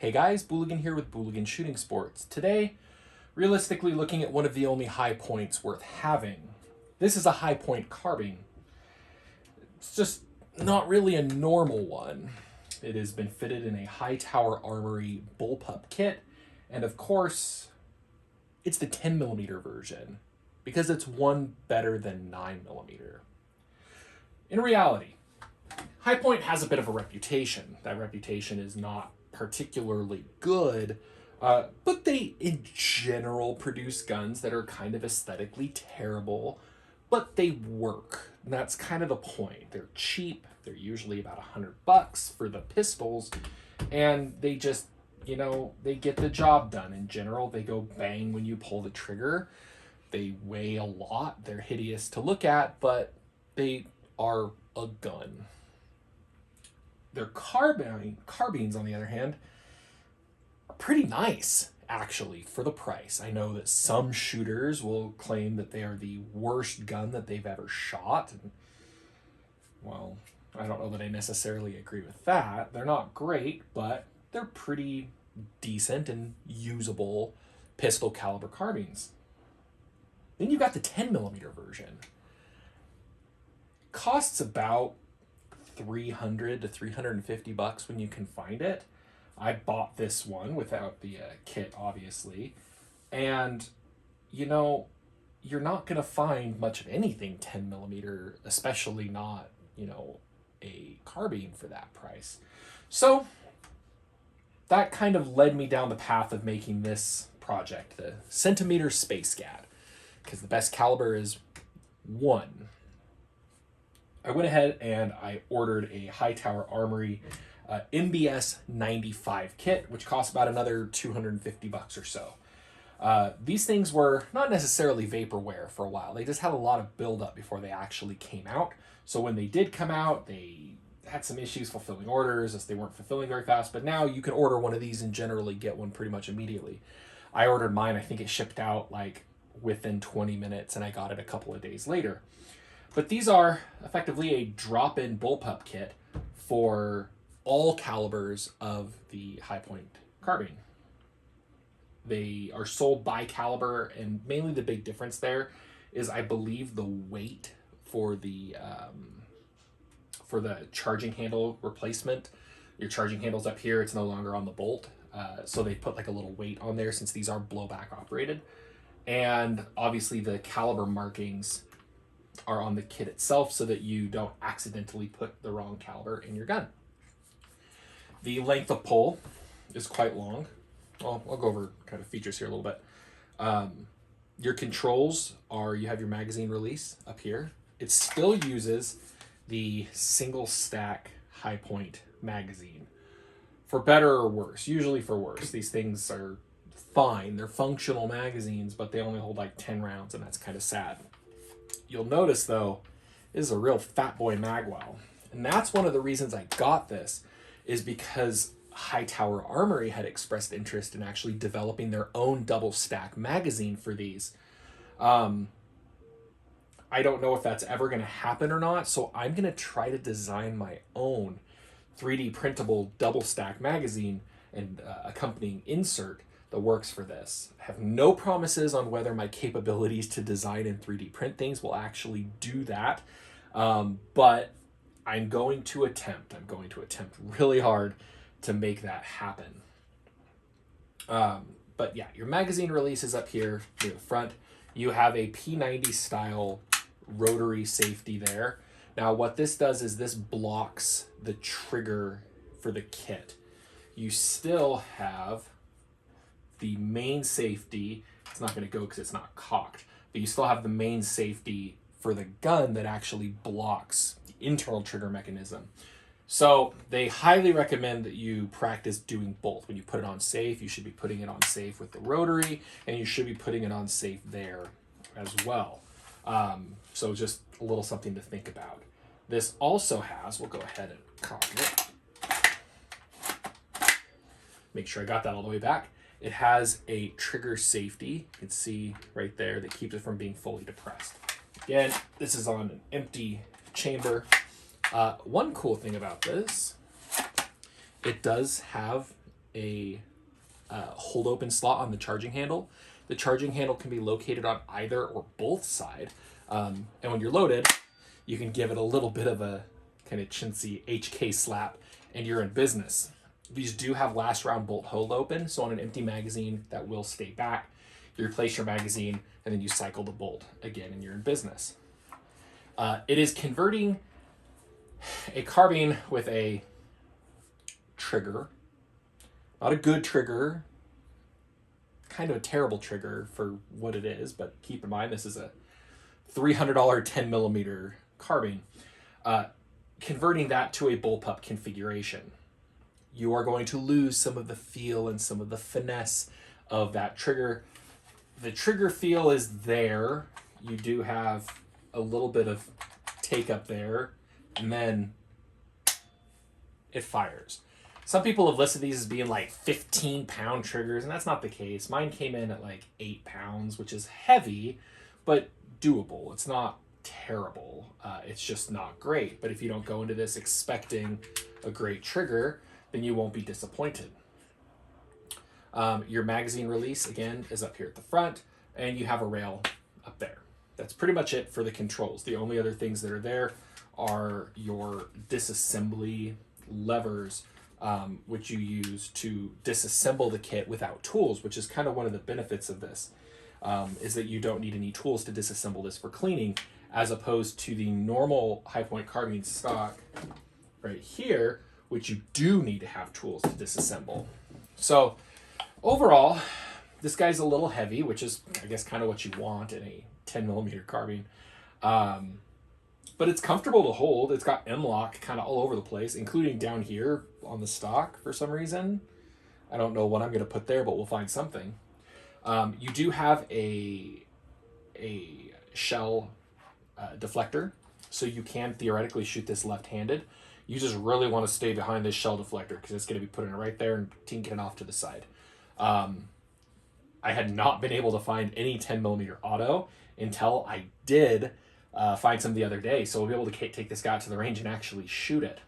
Hey guys, Booligan here with Booligan Shooting Sports. Today, realistically looking at one of the only high points worth having. This is a high point carbine. It's just not really a normal one. It has been fitted in a High Tower Armory Bullpup kit, and of course, it's the 10mm version because it's one better than 9mm. In reality, High Point has a bit of a reputation. That reputation is not particularly good, but they in general produce guns that are kind of aesthetically terrible, but they work. And that's kind of the point. They're cheap. They're usually about $100 for the pistols, and they just, they get the job done. In general, they go bang when you pull the trigger. They weigh a lot. They're hideous to look at, but they are a gun. Their carbines, on the other hand, are pretty nice, actually, for the price. I know that some shooters will claim that they are the worst gun that they've ever shot. And, well, I don't know that I necessarily agree with that. They're not great, but they're pretty decent and usable pistol caliber carbines. Then you got the 10mm version. Costs about $300 to $350 when you can find it. I bought this one without the kit, obviously, and you're not going to find much of anything 10mm, especially not a carbine for that price. So that kind of led me down the path of making this project the Centimeter Space Scat, because the best caliber is 1. I went ahead and I ordered a High Tower Armory MBS 95 kit, which cost about another $250 or so. These things were not necessarily vaporware for a while. They just had a lot of buildup before they actually came out. So when they did come out, they had some issues fulfilling orders as they weren't fulfilling very fast. But now you can order one of these and generally get one pretty much immediately. I ordered mine. I think it shipped out like within 20 minutes, and I got it a couple of days later. But these are effectively a drop-in bullpup kit for all calibers of the High Point carbine. They are sold by caliber, and mainly the big difference there is, I believe, the weight for the charging handle replacement. Your charging handle's up here; it's no longer on the bolt, so they put like a little weight on there since these are blowback operated, and obviously the caliber markings are on the kit itself so that you don't accidentally put the wrong caliber in your gun. The length of pull is quite long. I'll go over kind of features here a little bit. Your controls are, you have your magazine release up here. It still uses the single stack High Point magazine. For better or worse, usually for worse. These things are fine. They're functional magazines, but they only hold like 10 rounds, and that's kind of sad. You'll notice, though, this is a real fat boy magwell. And that's one of the reasons I got this, is because High Tower Armory had expressed interest in actually developing their own double stack magazine for these. I don't know if that's ever going to happen or not, so I'm going to try to design my own 3D printable double stack magazine and accompanying insert that works for this. I have no promises on whether my capabilities to design and 3D print things will actually do that, but I'm going to attempt. I'm going to attempt really hard to make that happen. But yeah, your magazine release is up here near the front. You have a P90 style rotary safety there. Now what this does is this blocks the trigger for the kit. You still have the main safety. It's not going to go because it's not cocked, but you still have the main safety for the gun that actually blocks the internal trigger mechanism. So they highly recommend that you practice doing both. When you put it on safe, you should be putting it on safe with the rotary, and you should be putting it on safe there as well. So just a little something to think about. This also has, we'll go ahead and cock it. Make sure I got that all the way back. It has a trigger safety. You can see right there that keeps it from being fully depressed. Again, this is on an empty chamber. One cool thing about this, it does have a hold open slot on the charging handle. The charging handle can be located on either or both side. And when you're loaded, you can give it a little bit of a kind of chintzy HK slap and you're in business. These do have last round bolt hold open, so on an empty magazine that will stay back. You replace your magazine and then you cycle the bolt again and you're in business. It is converting a carbine with a trigger, not a good trigger, kind of a terrible trigger for what it is, but keep in mind this is a $300 10 millimeter carbine. Converting that to a bullpup configuration, you are going to lose some of the feel and some of the finesse of that trigger. The trigger feel is there. You do have a little bit of take up there, and then it fires. Some people have listed these as being like 15-pound triggers, and that's not the case. Mine came in at like 8 pounds, which is heavy, but doable. It's not terrible. It's just not great. But if you don't go into this expecting a great trigger, then you won't be disappointed. Your magazine release, again, is up here at the front, and you have a rail up there. That's pretty much it for the controls. The only other things that are there are your disassembly levers, which you use to disassemble the kit without tools, which is kind of one of the benefits of this, is that you don't need any tools to disassemble this for cleaning, as opposed to the normal High Point carbine stock right here, which you do need to have tools to disassemble. So overall, this guy's a little heavy, which is, I guess, kind of what you want in a 10 millimeter carbine. But it's comfortable to hold. It's got M-lock kind of all over the place, including down here on the stock for some reason. I don't know what I'm going to put there, but we'll find something. You do have a shell deflector, so you can theoretically shoot this left-handed. You just really want to stay behind this shell deflector because it's going to be putting it right there and tinking it off to the side. I had not been able to find any 10 millimeter auto until I did find some the other day. So we'll be able to take this guy out to the range and actually shoot it.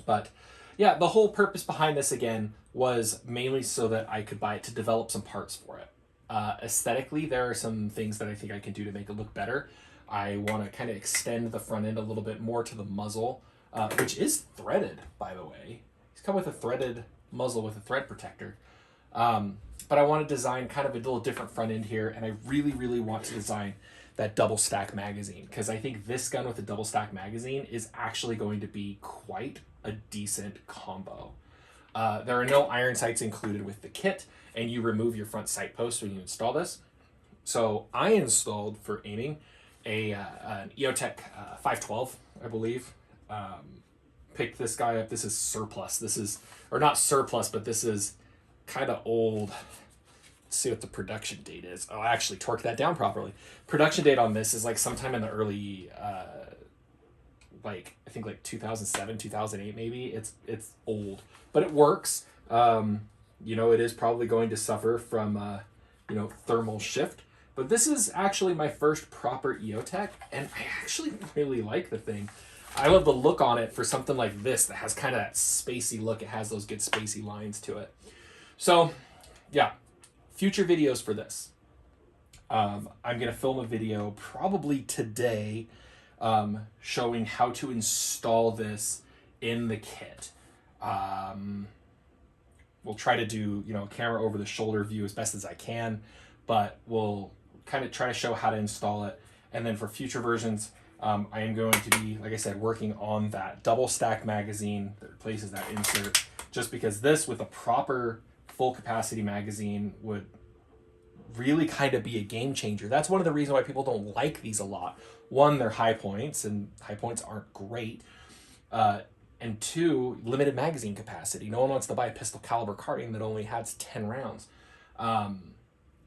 But yeah, the whole purpose behind this, again, was mainly so that I could buy it to develop some parts for it. Aesthetically, there are some things that I think I can do to make it look better. I want to kind of extend the front end a little bit more to the muzzle, which is threaded, by the way. He's come with a threaded muzzle with a thread protector. But I want to design kind of a little different front end here, and I really, really want to design that double stack magazine, because I think this gun with a double stack magazine is actually going to be quite a decent combo. There are no iron sights included with the kit, and you remove your front sight post when you install this. So I installed, for aiming, an EOTech 512, I believe. Picked this guy up. This is surplus. This is, or not surplus, but this is kind of old. Let's see what the production date is. Oh, I actually torqued that down properly. Production date on this is like sometime in the early, I think like 2007, 2008 maybe. It's old, but it works. It is probably going to suffer from, thermal shift. But this is actually my first proper EOTech, and I actually really like the thing. I love the look on it for something like this that has kind of that spacey look. It has those good spacey lines to it. So, yeah, future videos for this. I'm going to film a video probably today showing how to install this in the kit. We'll try to do, camera over the shoulder view as best as I can, but we'll kind of try to show how to install it. And then for future versions, I am going to be, like I said, working on that double stack magazine that replaces that insert, just because this with a proper full capacity magazine would really kind of be a game changer. That's one of the reasons why people don't like these a lot. One, they're high points, and high points aren't great. And two, limited magazine capacity. No one wants to buy a pistol caliber carbine that only has 10 rounds.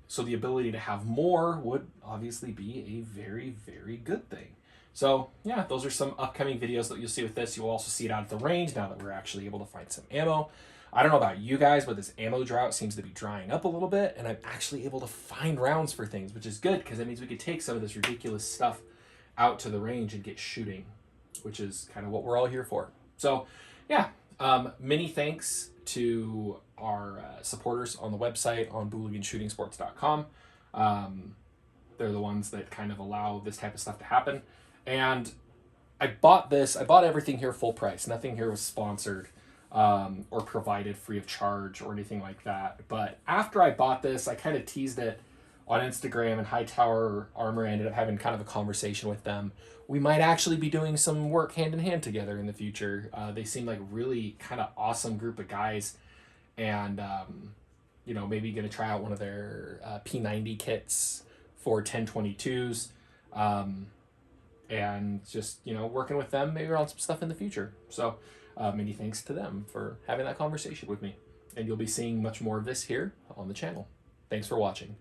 So the ability to have more would obviously be a very, very good thing. So yeah, those are some upcoming videos that you'll see with this. You'll also see it out at the range now that we're actually able to find some ammo. I don't know about you guys, but this ammo drought seems to be drying up a little bit, and I'm actually able to find rounds for things, which is good because that means we could take some of this ridiculous stuff out to the range and get shooting, which is kind of what we're all here for. So yeah, many thanks to our supporters on the website on BooliganShootingSports.com. They're the ones that kind of allow this type of stuff to happen. And I bought everything here full price. Nothing here was sponsored or provided free of charge or anything like that. But after I bought this, I kind of teased it on Instagram, and High Tower Armory ended up having kind of a conversation with them. We might actually be doing some work hand in hand together in the future. They seem like really kind of awesome group of guys, and maybe going to try out one of their P90 kits for 1022s, and just working with them maybe on some stuff in the future. So many thanks to them for having that conversation with me, and you'll be seeing much more of this here on the channel. Thanks for watching.